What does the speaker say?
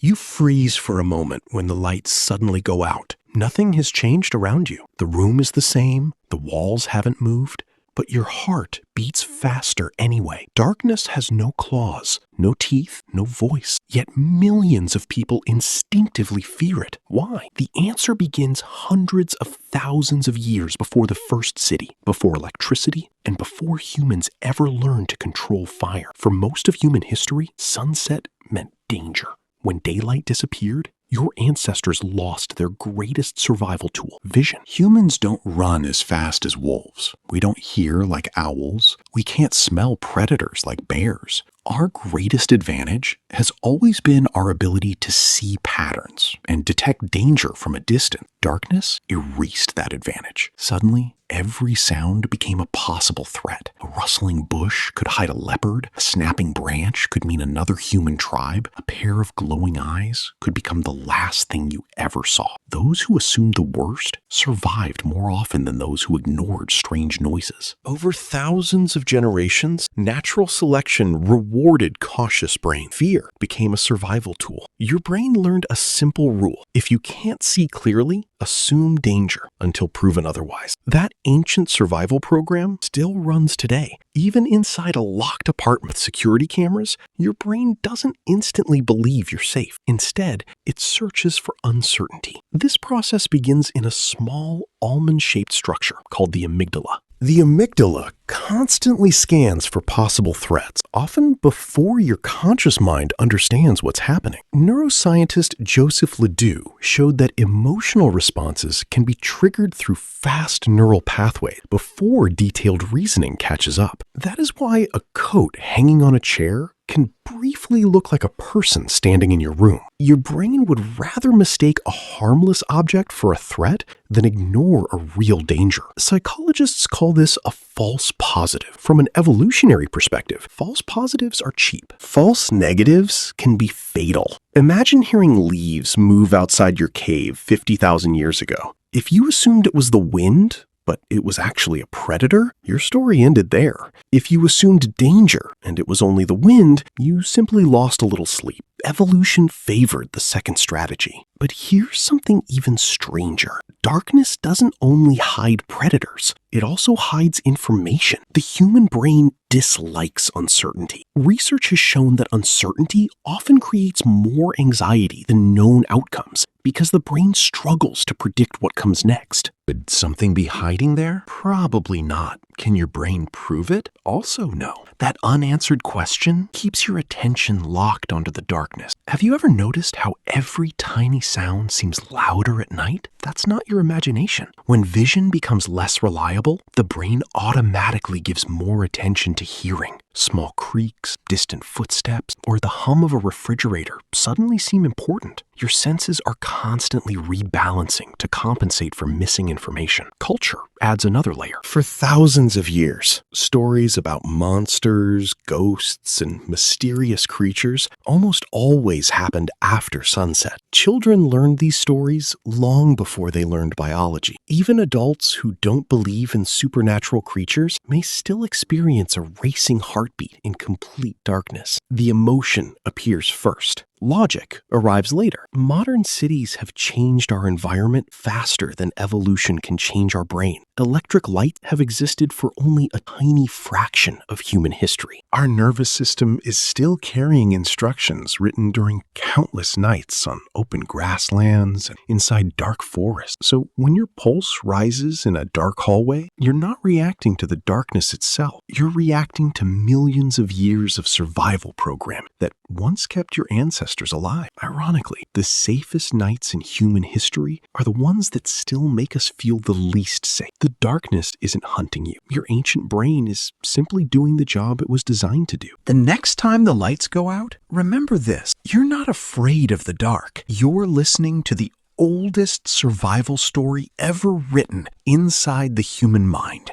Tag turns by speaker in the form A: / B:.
A: You freeze for a moment when the lights suddenly go out. Nothing has changed around you. The room is the same, the walls haven't moved, but your heart beats faster anyway. Darkness has no claws, no teeth, no voice, yet millions of people instinctively fear it. Why? The answer begins hundreds of thousands of years before the first city, before electricity, and before humans ever learned to control fire. For most of human history, sunset meant danger. When daylight disappeared, your ancestors lost their greatest survival tool, vision.
B: Humans don't run as fast as wolves. We don't hear like owls. We can't smell predators like bears. Our greatest advantage has always been our ability to see patterns and detect danger from a distance. Darkness erased that advantage. Suddenly, every sound became a possible threat. A rustling bush could hide a leopard. A snapping branch could mean another human tribe. A pair of glowing eyes could become the last thing you ever saw. Those who assumed the worst survived more often than those who ignored strange noises.
A: Over thousands of generations, natural selection rewarded cautious brain. Fear became a survival tool. Your brain learned a simple rule. If you can't see clearly, assume danger until proven otherwise. That ancient survival program still runs today. Even inside a locked apartment with security cameras, your brain doesn't instantly believe you're safe. Instead, it searches for uncertainty. This process begins in a small almond-shaped structure called the amygdala. The amygdala constantly scans for possible threats, often before your conscious mind understands what's happening. Neuroscientist Joseph Ledoux showed that emotional responses can be triggered through fast neural pathways before detailed reasoning catches up. That is why a coat hanging on a chair can briefly look like a person standing in your room. Your brain would rather mistake a harmless object for a threat than ignore a real danger. Psychologists call this a false positive. From an evolutionary perspective, false positives are cheap. False negatives can be fatal. Imagine hearing leaves move outside your cave 50,000 years ago. If you assumed it was the wind, but it was actually a predator, your story ended there. If you assumed danger and it was only the wind, you simply lost a little sleep. Evolution favored the second strategy. But here's something even stranger. Darkness doesn't only hide predators, it also hides information. The human brain dislikes uncertainty. Research has shown that uncertainty often creates more anxiety than known outcomes because the brain struggles to predict what comes next. Could something be hiding there? Probably not. Can your brain prove it? Also no. That unanswered question keeps your attention locked onto the darkness. Have you ever noticed how every tiny sound seems louder at night? That's not your imagination. When vision becomes less reliable, the brain automatically gives more attention to hearing. Small creaks, distant footsteps, or the hum of a refrigerator suddenly seem important. Your senses are constantly rebalancing to compensate for missing information. Culture adds another layer. For thousands of years, stories about monsters, ghosts, and mysterious creatures almost always happened after sunset. Children learned these stories long before they learned biology. Even adults who don't believe in supernatural creatures may still experience a racing heartbeat in complete darkness. The emotion appears first. Logic arrives later. Modern cities have changed our environment faster than evolution can change our brain. Electric lights have existed for only a tiny fraction of human history.
C: Our nervous system is still carrying instructions written during countless nights on open grasslands and inside dark forests. So when your pulse rises in a dark hallway, you're not reacting to the darkness itself. You're reacting to millions of years of survival programming that once kept your ancestors alive. Ironically, the safest nights in human history are the ones that still make us feel the least safe. The darkness isn't hunting you. Your ancient brain is simply doing the job it was designed to do.
B: The next time the lights go out, remember this. You're not afraid of the dark. You're listening to the oldest survival story ever written inside the human mind.